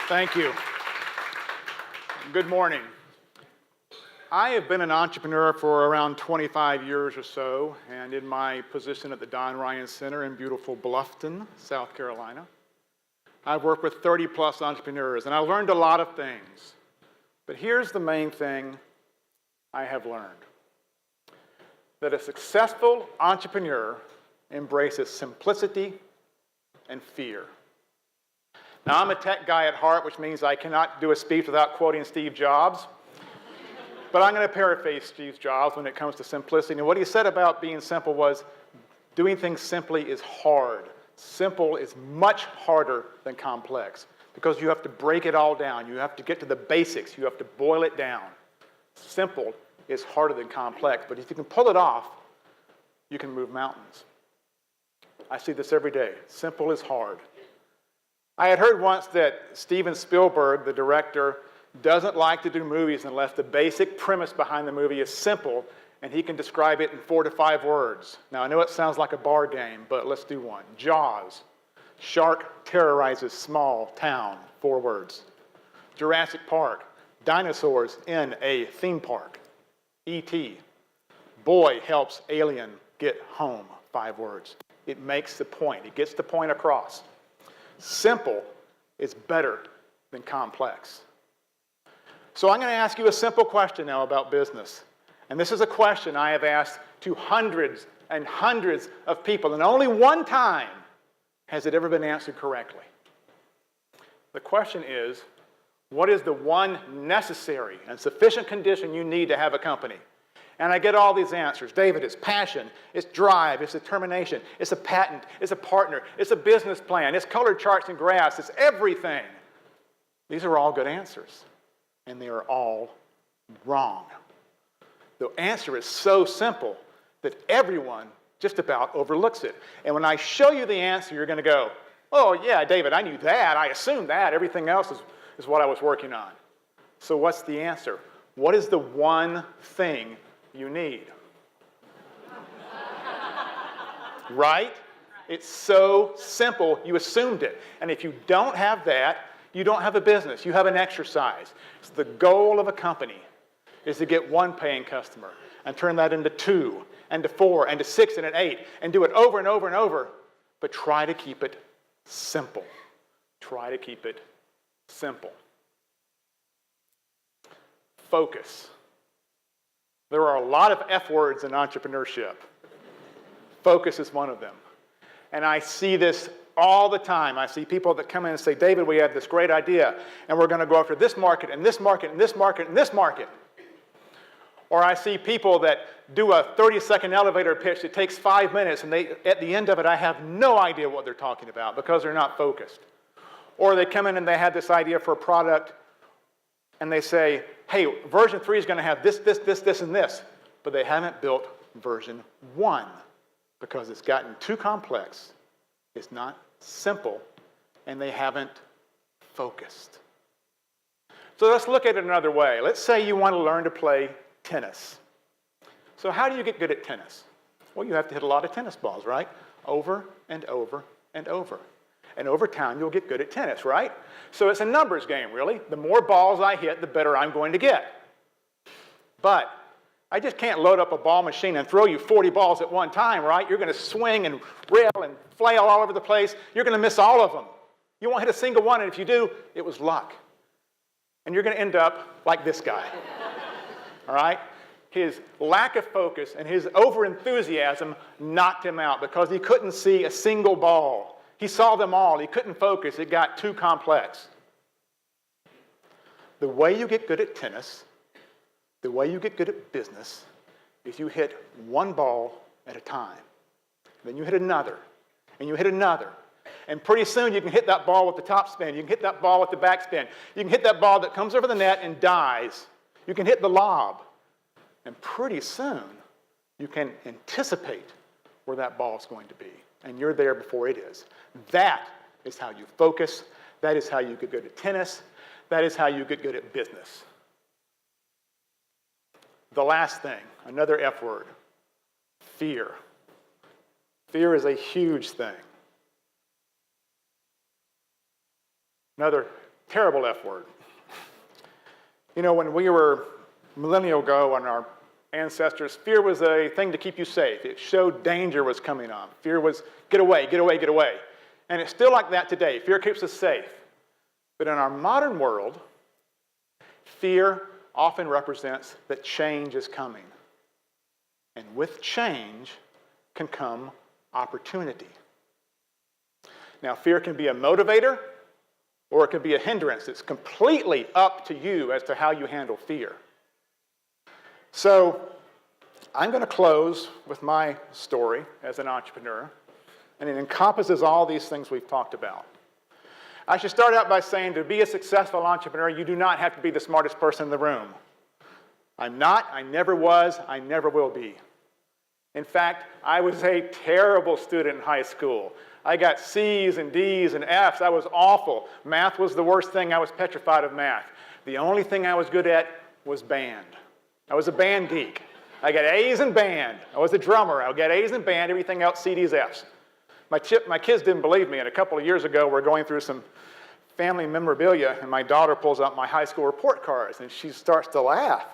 Thank you. Good morning. I have been an entrepreneur for around 25 years or so, and in my position at the Don Ryan Center in beautiful Bluffton, South Carolina, I've worked with 30-plus entrepreneurs, and I learned a lot of things. But here's the main thing I have learned: that a successful entrepreneur embraces simplicity and fear. Now, I'm a tech guy at heart, which means I cannot do a speech without quoting Steve Jobs. But I'm going to paraphrase Steve Jobs when it comes to simplicity. And what he said about being simple was, doing things simply is hard. Simple is much harder than complex, because you have to break it all down. You have to get to the basics. You have to boil it down. Simple is harder than complex, but if you can pull it off, you can move mountains. I see this every day. Simple is hard. I had heard once that Steven Spielberg, the director, doesn't like to do movies unless the basic premise behind the movie is simple and he can describe it in 4 to 5 words. Now, I know it sounds like a bar game, but let's do one. Jaws. Shark terrorizes small town. 4 words. Jurassic Park. Dinosaurs in a theme park. E.T. Boy helps alien get home. 5 words. It makes the point. It gets the point across. Simple is better than complex. So I'm going to ask you a simple question now about business. And this is a question I have asked to hundreds and hundreds of people, and only one time has it ever been answered correctly. The question is, what is the one necessary and sufficient condition you need to have a company? And I get all these answers. David, it's passion, it's drive, it's determination, it's a patent, it's a partner, it's a business plan, it's colored charts and graphs, it's everything. These are all good answers, and they are all wrong. The answer is so simple that everyone just about overlooks it. And when I show you the answer, you're going to go, oh, yeah, David, I knew that. I assumed that. Everything else is what I was working on. So what's the answer? What is the one thing you need? Right? It's so simple, you assumed it. And if you don't have that, you don't have a business. You have an exercise. So the goal of a company is to get 1 paying customer and turn that into 2, and to 4, and to 6, and to 8, and do it over and over and over. But try to keep it simple. Try to keep it simple. Focus. There are a lot of F words in entrepreneurship. Focus is one of them. And I see this all the time. I see people that come in and say, David, we have this great idea, and we're going to go after this market, and this market, and this market, and this market. Or I see people that do a 30-second elevator pitch that takes 5 minutes, and at the end of it, I have no idea what they're talking about because they're not focused. Or they come in and they have this idea for a product, and they say, hey, version 3 is going to have this, this, this, this, and this. But they haven't built version 1 because it's gotten too complex. It's not simple, and they haven't focused. So let's look at it another way. Let's say you want to learn to play tennis. So how do you get good at tennis? Well, you have to hit a lot of tennis balls, right? Over and over and over. And over time, you'll get good at tennis, right? So it's a numbers game, really. The more balls I hit, the better I'm going to get. But I just can't load up a ball machine and throw you 40 balls at one time, right? You're going to swing and rail and flail all over the place. You're going to miss all of them. You won't hit a single one, and if you do, it was luck. And you're going to end up like this guy. All right? His lack of focus and his overenthusiasm knocked him out because he couldn't see a single ball. He saw them all. He couldn't focus. It got too complex. The way you get good at tennis, the way you get good at business, is you hit one ball at a time. Then you hit another, and you hit another. And pretty soon you can hit that ball with the top spin. You can hit that ball with the back spin. You can hit that ball that comes over the net and dies. You can hit the lob. And pretty soon you can anticipate where that ball is going to be. And you're there before it is. That is how you focus. That is how you get good at tennis. That is how you get good at business. The last thing, another F word, fear. Fear is a huge thing. Another Terrible F word. You know, when we were millennial ago and our ancestors, fear was a thing to keep you safe. It showed danger was coming on. Fear was get away, get away, get away. And it's still like that today. Fear keeps us safe. But in our modern world, fear often represents that change is coming. And with change can come opportunity. Now, fear can be a motivator or it can be a hindrance. It's completely up to you as to how you handle fear. So, I'm going to close with my story as an entrepreneur, and it encompasses all these things we've talked about. I should start out by saying to be a successful entrepreneur, you do not have to be the smartest person in the room. I'm not, I never was, I never will be. In fact, I was a terrible student in high school. I got C's and D's and F's. I was awful. Math was the worst thing. I was petrified of math. The only thing I was good at was band. I was a band geek. I got A's in band. I was a drummer. I got A's in band, everything else, C, D's, F's. My kids didn't believe me, and a couple of years ago, we're going through some family memorabilia, and my daughter pulls out my high school report cards, and she starts to laugh.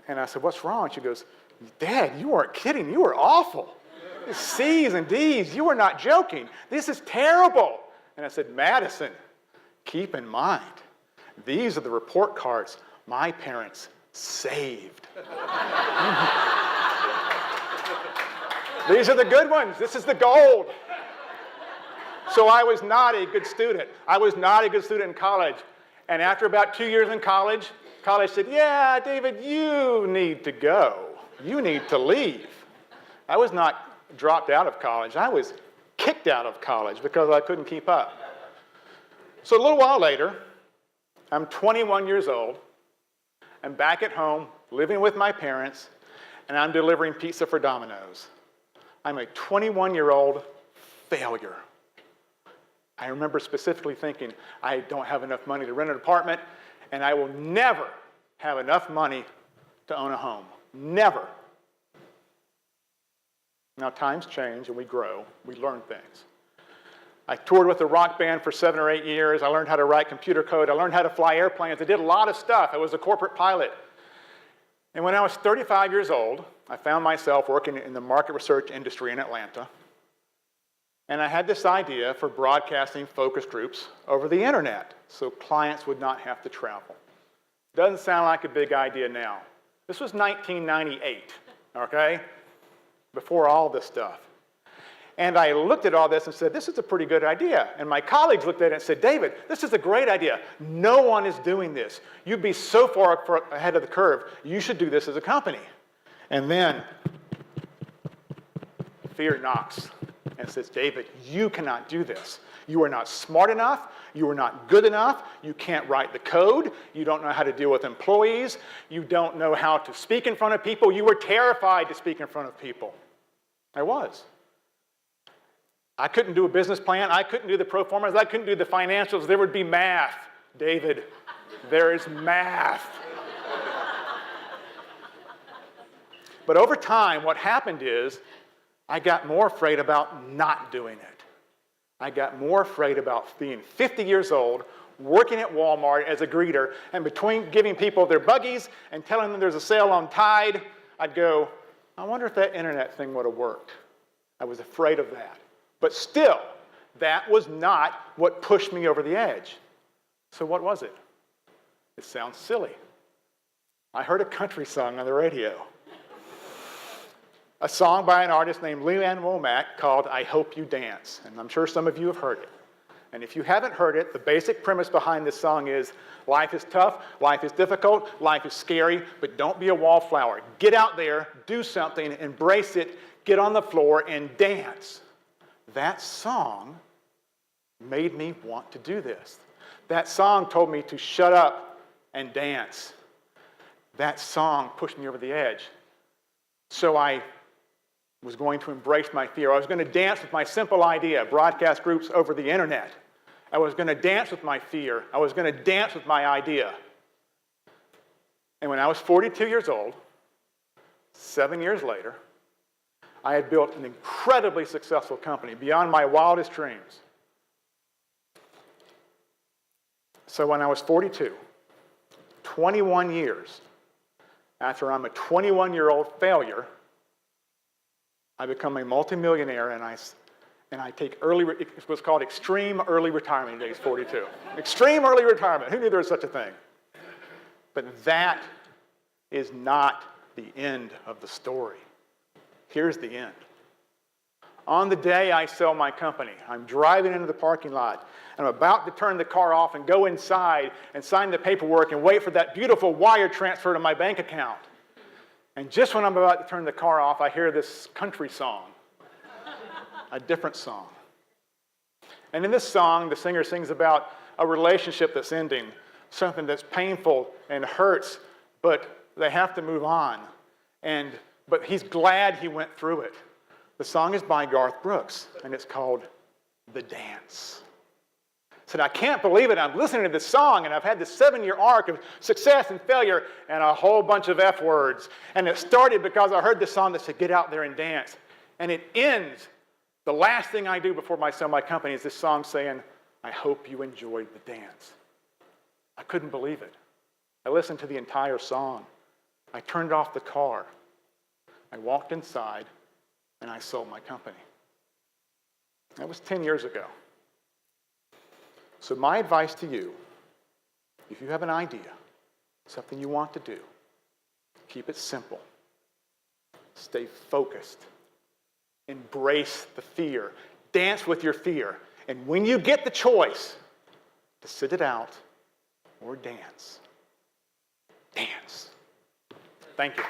And I said, what's wrong? She goes, Dad, you weren't kidding. You were awful. C's and D's, you were not joking. This is terrible. And I said, Madison, keep in mind, these are the report cards my parents saved. These are the good ones. This is the gold. So I was not a good student. I was not a good student in college. And after about 2 years in college said, yeah, David, you need to go. You need to leave. I was not dropped out of college. I was kicked out of college because I couldn't keep up. So a little while later, I'm 21 years old. I'm back at home, living with my parents, and I'm delivering pizza for Domino's. I'm a 21-year-old failure. I remember specifically thinking, I don't have enough money to rent an apartment, and I will never have enough money to own a home. Never. Now, times change and we grow. We learn things. I toured with a rock band for 7 or 8 years. I learned how to write computer code. I learned how to fly airplanes. I did a lot of stuff. I was a corporate pilot. And when I was 35 years old, I found myself working in the market research industry in Atlanta. And I had this idea for broadcasting focus groups over the internet so clients would not have to travel. Doesn't sound like a big idea now. This was 1998, okay? Before all this stuff. And I looked at all this and said, this is a pretty good idea. And my colleagues looked at it and said, David, this is a great idea. No one is doing this. You'd be so far ahead of the curve. You should do this as a company. And then fear knocks and says, David, you cannot do this. You are not smart enough. You are not good enough. You can't write the code. You don't know how to deal with employees. You don't know how to speak in front of people. You were terrified to speak in front of people. I was. I couldn't do a business plan. I couldn't do the pro formas. I couldn't do the financials. There would be math. David, there is math. But over time, what happened is I got more afraid about not doing it. I got more afraid about being 50 years old, working at Walmart as a greeter, and between giving people their buggies and telling them there's a sale on Tide, I'd go, I wonder if that internet thing would have worked. I was afraid of that. But still, that was not what pushed me over the edge. So what was it? It sounds silly. I heard a country song on the radio. A song by an artist named Leanne Womack called I Hope You Dance. And I'm sure some of you have heard it. And if you haven't heard it, the basic premise behind this song is life is tough, life is difficult, life is scary, but don't be a wallflower. Get out there, do something, embrace it, get on the floor and dance. That song made me want to do this. That song told me to shut up and dance. That song pushed me over the edge. So I was going to embrace my fear. I was going to dance with my simple idea, broadcast groups over the internet. I was going to dance with my fear. I was going to dance with my idea. And when I was 42 years old, 7 years later, I had built an incredibly successful company beyond my wildest dreams. So when I was 42, 21 years after I'm a 21-year-old failure, I become a multimillionaire, and I take it's what's called extreme early retirement at age 42. Extreme early retirement. Who knew there was such a thing? But that is not the end of the story. Here's the end. On the day I sell my company, I'm driving into the parking lot, and I'm about to turn the car off and go inside and sign the paperwork and wait for that beautiful wire transfer to my bank account. And just when I'm about to turn the car off, I hear this country song, a different song. And in this song, the singer sings about a relationship that's ending, something that's painful and hurts, but they have to move on. But he's glad he went through it. The song is by Garth Brooks, and it's called The Dance. I said, I can't believe it. I'm listening to this song, and I've had this 7-year arc of success and failure and a whole bunch of F words. And it started because I heard this song that said, get out there and dance. And it ends, the last thing I do before I sell my company is this song saying, I hope you enjoyed the dance. I couldn't believe it. I listened to the entire song. I turned off the car. I walked inside, and I sold my company. That was 10 years ago. So my advice to you, if you have an idea, something you want to do, keep it simple. Stay focused. Embrace the fear. Dance with your fear. And when you get the choice to sit it out or dance, dance. Thank you.